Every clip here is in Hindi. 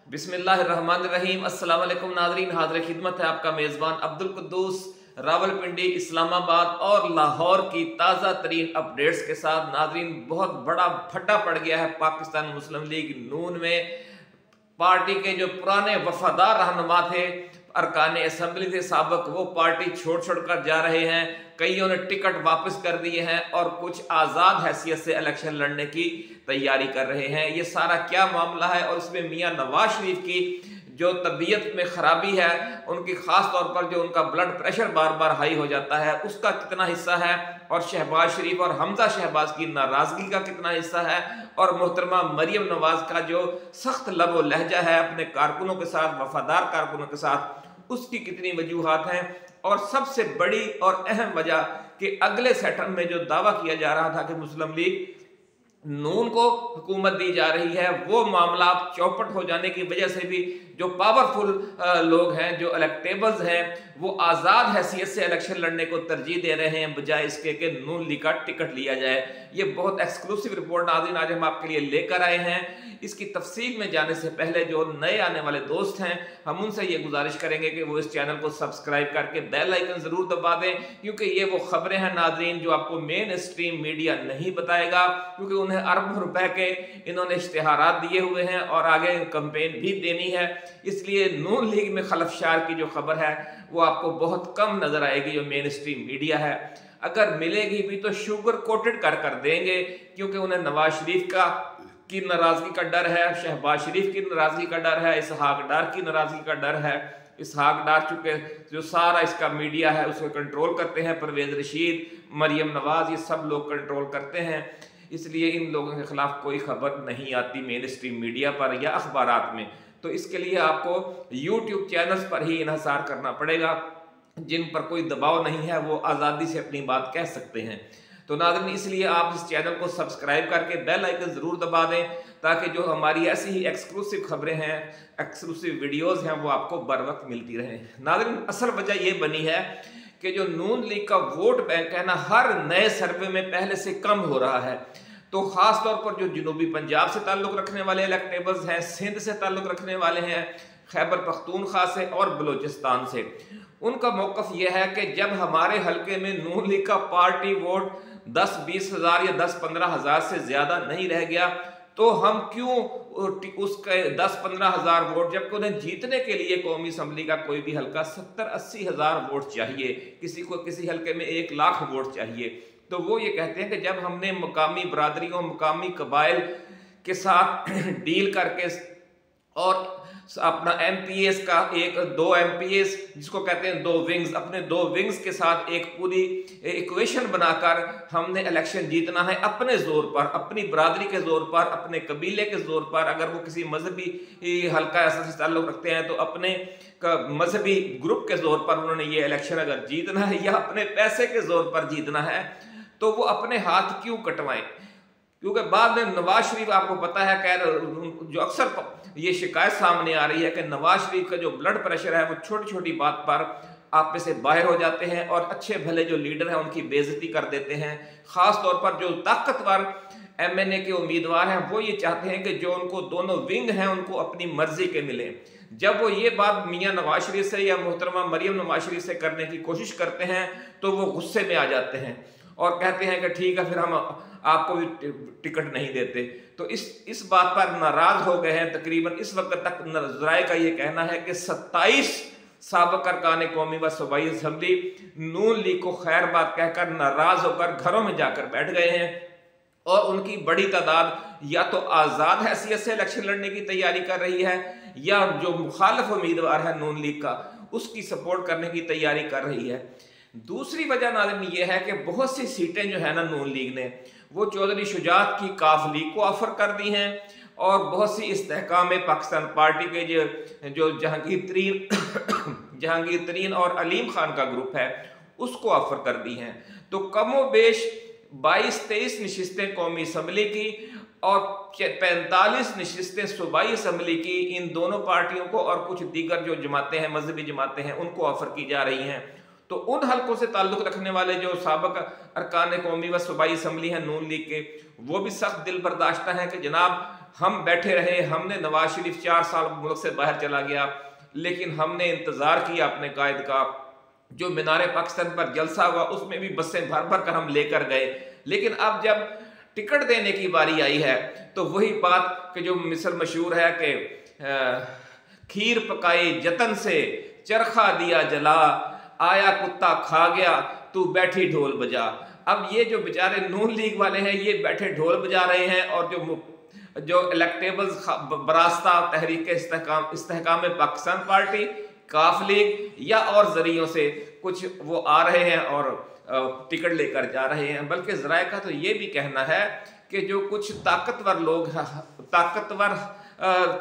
बिस्मिल्लाहिर्रहमानिर्रहीम। अस्सलाम वालेकुम नाज़रीन, हाज़िर खिदमत है आपका मेज़बान अब्दुल कुद्दूस रावलपिंडी, इस्लामाबाद और लाहौर की ताज़ा तरीन अपडेट्स के साथ। नाज़रीन, बहुत बड़ा फटा पड़ गया है पाकिस्तान मुस्लिम लीग नून में। पार्टी के जो पुराने वफादार रहनुमा थे, अरकान असम्बली थे साबक, वो पार्टी छोड़ छोड़ कर जा रहे हैं। कईयों ने टिकट वापस कर दिए हैं और कुछ आज़ाद हैसियत से इलेक्शन लड़ने की तैयारी कर रहे हैं। ये सारा क्या मामला है और इसमें मियां नवाज शरीफ की जो तबीयत में खराबी है, उनकी खास तौर पर जो उनका ब्लड प्रेशर बार बार हाई हो जाता है, उसका कितना हिस्सा है, और शहबाज शरीफ और हमजा शहबाज की नाराजगी का कितना हिस्सा है, और मोहतरमा मरियम नवाज का जो सख्त लब व लहजा है अपने कारकुनों के साथ, वफादार कारकुनों के साथ, उसकी कितनी वजूहात हैं। और सबसे बड़ी और अहम वजह कि अगले सेशन में जो दावा किया जा रहा था कि मुस्लिम लीग नून को हुकूमत दी जा रही है, वो मामला चौपट हो जाने की वजह से भी जो पावरफुल लोग हैं, जो इलेक्टेबल्स हैं, वो आज़ाद हैसियत से इलेक्शन लड़ने को तरजीह दे रहे हैं बजाय इसके कि नून लीग का टिकट लिया जाए। ये बहुत एक्सक्लूसिव रिपोर्ट नाज़रीन आज हम आपके लिए लेकर आए हैं। इसकी तफसील में जाने से पहले जो नए आने वाले दोस्त हैं, हम उनसे ये गुजारिश करेंगे कि वो इस चैनल को सब्सक्राइब करके बेल आइकन ज़रूर दबा दें, क्योंकि ये वो खबरें हैं नाज़रीन जो आपको मेन स्ट्रीम मीडिया नहीं बताएगा, क्योंकि उन्हें अरबों रुपए के इन्होंने इश्तिहारात दिए हुए हैं और आगे कैंपेन भी देनी है। इसलिए नून लीग में खलफशार की जो खबर है वो आपको बहुत कम नजर आएगी जो मेन स्ट्रीम मीडिया है। अगर मिलेगी भी तो शुगर कोटेड कर कर देंगे, क्योंकि उन्हें नवाज शरीफ की नाराजगी का डर है, शहबाज शरीफ की नाराजगी का डर है, इसहाक डार की नाराजगी का डर है। इसहाक डार चुके जो सारा इसका मीडिया है उसको कंट्रोल करते हैं, परवेज रशीद, मरियम नवाज, ये सब लोग कंट्रोल करते हैं। इसलिए इन लोगों के खिलाफ कोई खबर नहीं आती मेन स्ट्रीम मीडिया पर या अखबारात में। तो इसके लिए आपको यूट्यूब चैनल्स पर ही इन्हसार करना पड़ेगा, जिन पर कोई दबाव नहीं है, वो आज़ादी से अपनी बात कह सकते हैं। तो नाज़रीन, इसलिए आप इस चैनल को सब्सक्राइब करके बेल आइकन ज़रूर दबा दें, ताकि जो हमारी ऐसी ही एक्सक्लूसिव खबरें हैं, एक्सक्लूसिव वीडियोज़ हैं, वो आपको बर वक्त मिलती रहें। नाज़रीन, असल वजह ये बनी है कि जो नून लीग का वोट बैंक है ना, हर नए सर्वे में पहले से कम हो रहा है। तो ख़ास तौर पर जो जनूबी पंजाब से ताल्लुक़ रखने वाले इलेक्टेबल्स हैं, सिंध से ताल्लुक़ रखने वाले हैं, खैबर पख्तूनख्वा से और बलूचिस्तान से, उनका मौक़िफ़ यह है कि जब हमारे हलके में नून लीग का पार्टी वोट 10-20 हज़ार या 10-15 हज़ार से ज़्यादा नहीं रह गया, तो हम क्यों उसके 10-15 हज़ार वोट, जबकि उन्हें जीतने के लिए कौमी असम्बली का कोई भी हल्का 70-80 हज़ार वोट चाहिए, किसी को किसी हल्के में 1 लाख वोट चाहिए। तो वो ये कहते हैं कि जब हमने मुकामी बरादरियों, मुकामी कबाइल के साथ डील करके और अपना MPs का 2 MPs जिसको कहते हैं 2 विंग्स, अपने 2 विंग्स के साथ एक पूरी इक्वेशन बनाकर हमने इलेक्शन जीतना है अपने जोर पर, अपनी बरादरी के जोर पर, अपने कबीले के जोर पर। अगर वो किसी मजहबी हल्का ऐसा से ताल्लुक़ रखते हैं तो अपने मजहबी ग्रुप के जोर पर उन्होंने ये इलेक्शन अगर जीतना है या अपने पैसे के जोर पर जीतना है, तो वो अपने हाथ क्यों कटवाएं। क्योंकि बाद में नवाज शरीफ, आपको पता है, जो अक्सर ये शिकायत सामने आ रही है कि नवाज शरीफ का जो ब्लड प्रेशर है वो छोटी छोटी बात पर आप में से बाहर हो जाते हैं और अच्छे भले जो लीडर हैं उनकी बेइज्जती कर देते हैं। ख़ास तौर पर जो ताकतवर MNA के उम्मीदवार हैं वो ये चाहते हैं कि जो उनको दोनों विंग हैं उनको अपनी मर्जी के मिले। जब वो ये बात मियां नवाज शरीफ से या मोहतरमा मरियम नवाज शरीफ से करने की कोशिश करते हैं तो वो गुस्से में आ जाते हैं और कहते हैं कि ठीक है, फिर हम आपको भी टिकट नहीं देते। तो इस बात पर नाराज हो गए हैं। तकरीबन इस वक्त तक ज़राए का ये कहना है कि 27 साबिक़ अरकान कौमी व सूबाई असम्बली नून लीग को खैर बात कहकर नाराज होकर घरों में जाकर बैठ गए हैं और उनकी बड़ी तादाद या तो आज़ाद हैसियत से इलेक्शन लड़ने की तैयारी कर रही है या जो मुखालिफ उम्मीदवार है नून लीग का उसकी सपोर्ट करने की तैयारी कर रही है। दूसरी वजह नाज़रीन ये है कि बहुत सी सीटें जो है ना नून लीग ने वो चौधरी शुजात की काफ लीग को ऑफर कर दी हैं और बहुत सी इस्तेहकाम पाकिस्तान पार्टी के जो जहांगीर तरीन और अलीम खान का ग्रुप है उसको ऑफर कर दी हैं। तो कमो बेश 22-23 नशिस्तें कौमी असम्बली की और 45 नशिस्तें सूबाई असम्बली की इन दोनों पार्टियों को और कुछ दीगर जो जमातें हैं, मजहबी जमातें हैं, उनको ऑफर की जा रही हैं। तो उन हलकों से ताल्लुक़ रखने वाले जो साबिक़ अरकान कौमी व सूबाई असम्बली हैं नून लीग के, वो भी सख्त दिल बर्दाश्ता है कि जनाब हम बैठे रहे, हमने नवाज शरीफ 4 साल मुल्क से बाहर चला गया, लेकिन हमने इंतजार किया अपने कायद का। जो मीनारे पाकिस्तान पर जलसा हुआ उसमें भी बसें भर भर कर हम लेकर गए, लेकिन अब जब टिकट देने की बारी आई है तो वही बात कि जो मिसल मशहूर है कि खीर पकाई जतन से, चरखा दिया जला, आया कुत्ता खा गया, तू बैठी ढोल बजा। अब ये जो बेचारे नून लीग वाले हैं ये बैठे ढोल बजा रहे हैं, और जो इलेक्टेबल्स बरास्ता तहरीक इस्तेहकाम पाकिस्तान पार्टी, काफ लीग या और जरियों से कुछ वो आ रहे हैं और टिकट लेकर जा रहे हैं। बल्कि ज़राए का तो ये भी कहना है कि जो कुछ ताकतवर लोग, ताकतवर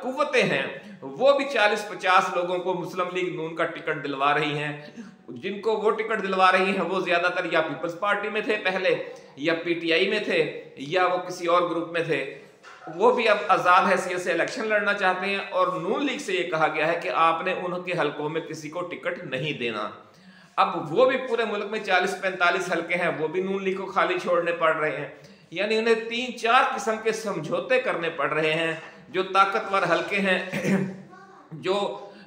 कुव्वतें हैं, वो भी 40-50 लोगों को मुस्लिम लीग नून का टिकट दिलवा रही हैं। जिनको वो टिकट दिलवा रही हैं वो ज़्यादातर या पीपल्स पार्टी में थे पहले, या पीटीआई में थे, या वो किसी और ग्रुप में थे। वो भी अब आज़ाद हैसियत से इलेक्शन लड़ना चाहते हैं, और नून लीग से ये कहा गया है कि आपने उनके हलकों में किसी को टिकट नहीं देना। अब वो भी पूरे मुल्क में 40-45 हलके हैं, वो भी नून लीग को खाली छोड़ने पड़ रहे हैं। यानी उन्हें 3-4 किस्म के समझौते करने पड़ रहे हैं। जो ताकतवर हलके हैं, जो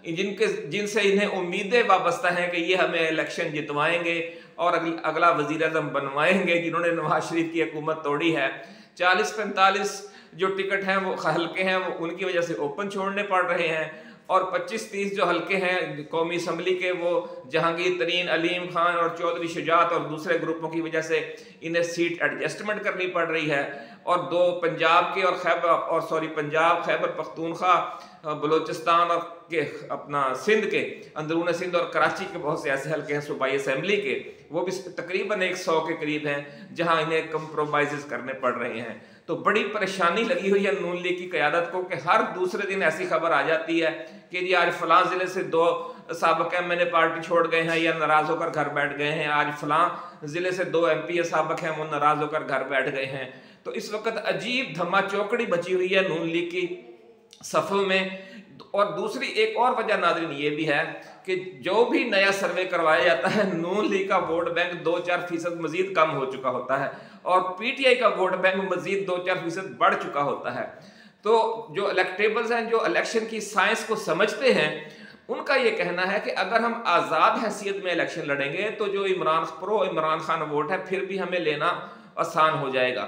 जिनसे इन्हें उम्मीदें वाबस्ता हैं कि ये हमें इलेक्शन जितवाएंगे और अगला वजीर आज़म बनवाएंगे, जिन्होंने नवाज शरीफ की हुकूमत तोड़ी है, 40-45 जो टिकट हैं वो हल्के हैं वो उनकी वजह से ओपन छोड़ने पड़ रहे हैं। और 25-30 जो हल्के हैं कौमी असम्बली के, वो जहांगीर तरीन, अलीम खान और चौधरी शुजात और दूसरे ग्रुपों की वजह से इन्हें सीट एडजस्टमेंट करनी पड़ रही है। और 2 पंजाब के और पंजाब, खैबर पख्तूनख्वा, बलोचिस्तान और के अपना सिंध के, अंदरून सिंध और कराची के बहुत से ऐसे हल्के हैं सूबाई असम्बली के, वो भी तकरीबन 100 के करीब हैं जहां इन्हें कंप्रोमाइज़ करने पड़ रहे हैं। तो बड़ी परेशानी लगी हुई है नून लीग की क़यादत को कि हर दूसरे दिन ऐसी खबर आ जाती है कि जी आज फलां ज़िले से 2 साबिक़ MNA पार्टी छोड़ गए हैं या नाराज़ होकर घर बैठ गए हैं, आज फलां ज़िले से 2 MP साबिक़ हैं वो नाराज़ होकर घर बैठ गए हैं। तो इस वक्त अजीब धमा चौकड़ी बची हुई है नून लीग की सफ़ों में। और दूसरी एक और वजह नाज़रीन ये भी है कि जो भी नया सर्वे करवाया जाता है, नून लीग का वोट बैंक 2-4% मजीद कम हो चुका होता है और पीटीआई का वोट बैंक मजीद 2-4% बढ़ चुका होता है। तो जो इलेक्टेबल्स हैं, जो इलेक्शन की साइंस को समझते हैं, उनका ये कहना है कि अगर हम आज़ाद हैसियत में इलेक्शन लड़ेंगे तो जो प्रो इमरान खान वोट है फिर भी हमें लेना आसान हो जाएगा।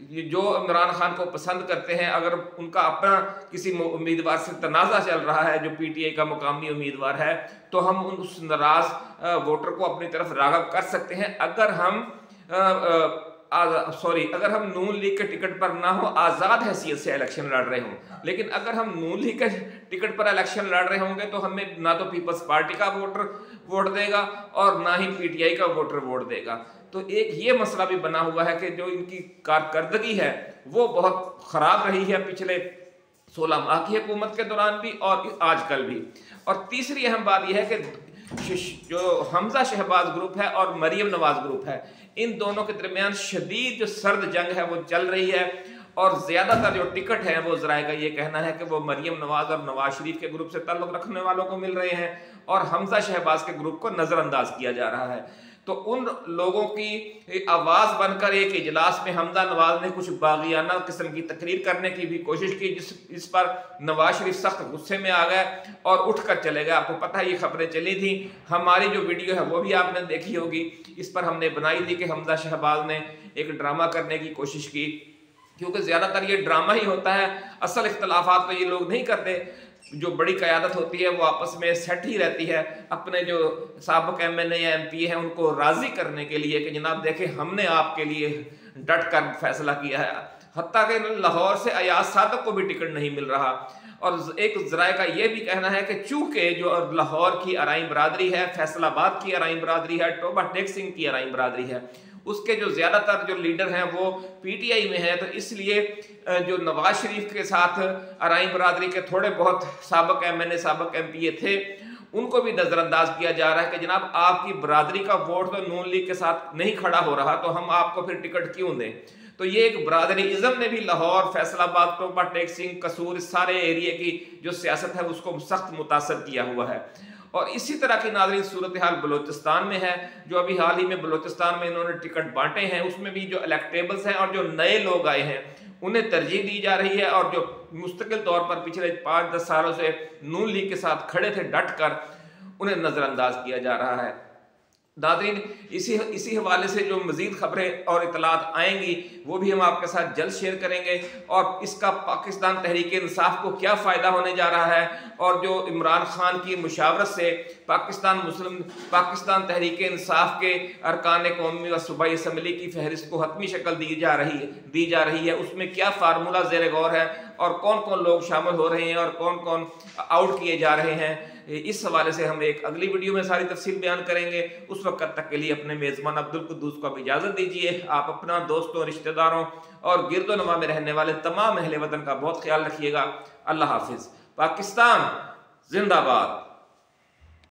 जो इमरान खान को पसंद करते हैं, अगर उनका अपना किसी उम्मीदवार से तनाज़ा चल रहा है जो पीटीआई का मुकामी उम्मीदवार है, तो हम उस नाराज़ वोटर को अपनी तरफ राग़िब कर सकते हैं। अगर हम नून लीग के टिकट पर ना हो, आज़ाद हैसियत से इलेक्शन लड़ रहे हों। लेकिन अगर हम नून लीग के टिकट पर इलेक्शन लड़ रहे होंगे तो हमें ना तो पीपल्स पार्टी का वोटर वोट देगा और ना ही पीटीआई का वोटर वोट देगा। तो एक ये मसला भी बना हुआ है कि जो इनकी कारकर्दगी है वो बहुत ख़राब रही है पिछले 16 माह की हुकूमत के दौरान भी और आजकल भी। और तीसरी अहम बात यह है कि जो हमजा शहबाज ग्रुप है और मरीम नवाज ग्रुप है, इन दोनों के दरमियान शदीद जो सर्द जंग है वो चल रही है। और ज़्यादातर जो टिकट हैं वो ज़राए का ये कहना है कि वो मरीम नवाज और नवाज शरीफ के ग्रुप से ताल्लुक़ रखने वालों को मिल रहे हैं और हमजा शहबाज के ग्रुप को नज़रअंदाज किया जा रहा है। तो उन लोगों की आवाज़ बनकर एक इजलास में हमजा नवाज ने कुछ बागियाना किस्म की तकरीर करने की भी कोशिश की, इस पर नवाज शरीफ सख्त गुस्से में आ गए और उठ कर चले गए। आपको पता है ये खबरें चली थी, हमारी जो वीडियो है वो भी आपने देखी होगी, इस पर हमने बनाई थी कि हमजा शहबाज ने एक ड्रामा करने की कोशिश की, क्योंकि ज़्यादातर ये ड्रामा ही होता है, असल इख्तलाफात तो ये लोग नहीं करते। जो बड़ी क़यादत होती है वो आपस में सेट ही रहती है, अपने जो साबिक़ MNA या MP हैं उनको राज़ी करने के लिए कि जनाब देखें हमने आपके लिए डट कर फैसला किया है। हत्ता कि लाहौर से अयाज सादक को भी टिकट नहीं मिल रहा। और एक ज़राए का ये भी कहना है कि चूँकि जो लाहौर की अराई बरादरी है, फैसलाबाद की अराई बरादरी है, टोबा टेक सिंह की अराई बरादरी है, उसके जो ज़्यादातर जो लीडर हैं वो पीटीआई में हैं, तो इसलिए जो नवाज शरीफ के साथ अराई बरादरी के थोड़े बहुत साबिक़ MNA साबिक़ MP थे उनको भी नज़रअंदाज किया जा रहा है कि जनाब आपकी बरादरी का वोट तो नून लीग के साथ नहीं खड़ा हो रहा, तो हम आपको फिर टिकट क्यों दें। तो ये एक बरादरीज़म ने भी लाहौर, फैसलाबाद, टोबा टेक सिंह, कसूर, इस सारे एरिए की जो सियासत है उसको सख्त मुतासर किया हुआ है। और इसी तरह की नाज़रीन सूरत हाल बलोचिस्तान में है, जो अभी हाल ही में बलोचिस्तान में इन्होंने टिकट बांटे हैं, उसमें भी जो इलेक्टेबल्स हैं और जो नए लोग आए हैं उन्हें तरजीह दी जा रही है, और जो मुस्तकिल तौर पर पिछले 5-10 सालों से नून लीग के साथ खड़े थे डट कर, उन्हें नज़रअंदाज किया जा रहा है। नाज़रीन, इसी हवाले से जो मज़ीद खबरें और इतलात आएंगी वो भी हम आपके साथ जल्द शेयर करेंगे, और इसका पाकिस्तान तहरीक इंसाफ को क्या फ़ायदा होने जा रहा है, और जो इमरान खान की मुशावरत से पाकिस्तान तहरीक इंसाफ के अरकान कौमी व सूबाई असम्बली की फहरिस्त को हतमी शक्ल दी जा रही है, उसमें क्या फार्मूला ज़ेर गौर है, और कौन कौन लोग शामिल हो रहे हैं और कौन कौन आउट किए जा रहे हैं, इस हवाले से हम एक अगली वीडियो में सारी तफसील बयान करेंगे। उस वक्त तक के लिए अपने मेज़बान अब्दुल कुद्दूस को अब इजाज़त दीजिए। आप अपना, दोस्तों, रिश्तेदारों और गिरदोनमा में रहने वाले तमाम अहले वतन का बहुत ख्याल रखिएगा। अल्लाह हाफिज़। पाकिस्तान जिंदाबाद।